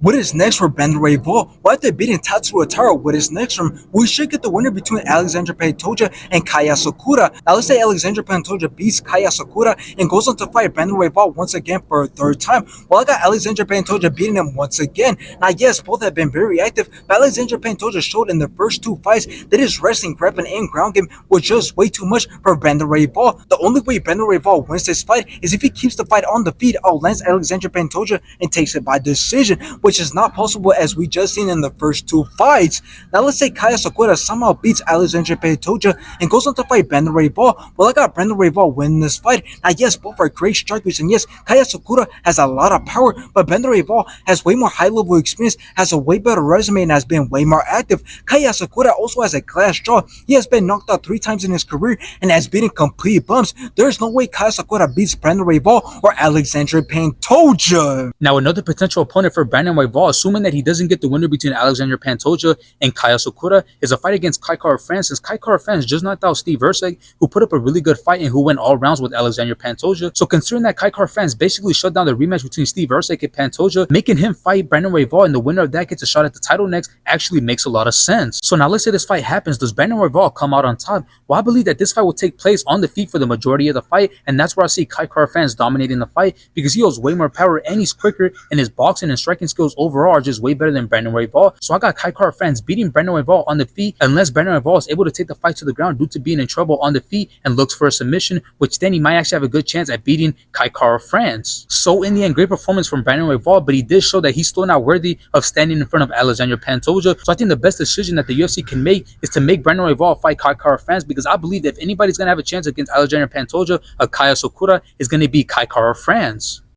What is next for Brandon Royval? Well, after beating Tatsuro Atara, what is next from? We should get the winner between Alexandra Pantoja and Kaya Sakura. Now let's say Alexandra Pantoja beats Kaya Sakura and goes on to fight Brandon Royval once again for a third time. Well, I got Alexandra Pantoja beating him once again. Now yes, both have been very active, but Alexandra Pantoja showed in the first two fights that his wrestling, grappling, and ground game was just way too much for Brandon Royval. The only way Brandon Royval wins this fight is if he keeps the fight on the feet, outlands Alexandra Pantoja, and takes it by decision, which is not possible as we just seen in the first two fights. Now let's say Kaya Sakura somehow beats Alexandra Pantoja and goes on to fight Brandon Royval. Well, I got Brandon Royval winning this fight. Now yes, both are great strikers, and yes, Kaya Sakura has a lot of power, but Brandon Royval has way more high-level experience, has a way better resume, and has been way more active. Kaya Sakura also has a glass jaw. He has been knocked out 3 times in his career and has beaten complete bumps. There's no way Kaya Sakura beats Brandon Royval or Alexandra Pantoja. Now, another potential opponent for Brandon Royval, assuming that he doesn't get the winner between Alexandra Pantoja and Kaya Sakura, is a fight against Kai Kara-France, since Kai Kara-France just knocked out Steve Versek, who put up a really good fight and who went all rounds with Alexandra Pantoja. So considering that Kai Kara-France basically shut down the rematch between Steve Versek and Pantoja, making him fight Brandon Royval and the winner of that gets a shot at the title next actually makes a lot of sense. So now let's say this fight happens. Does Brandon Royval come out on top? Well, I believe that this fight will take place on the feet for the majority of the fight, and that's where I see Kai Kara-France dominating the fight because he holds way more power and he's quicker, and his boxing and striking skills overall are just way better than Brandon Royval. So I got Kai Kara-France beating Brandon Royval on the feet unless Brandon Royval is able to take the fight to the ground due to being in trouble on the feet and looks for a submission, which then he might actually have a good chance at beating Kai Kara-France. So in the end, great performance from Brandon Royval, but he did show that he's still not worthy of standing in front of Alexandra Pantoja. So I think the best decision that the UFC can make is to make Brandon Royval fight Kai Kara-France, because I believe that if anybody's going to have a chance against Alexandra Pantoja, Kaya Sakura is going to be Kai Kara-France.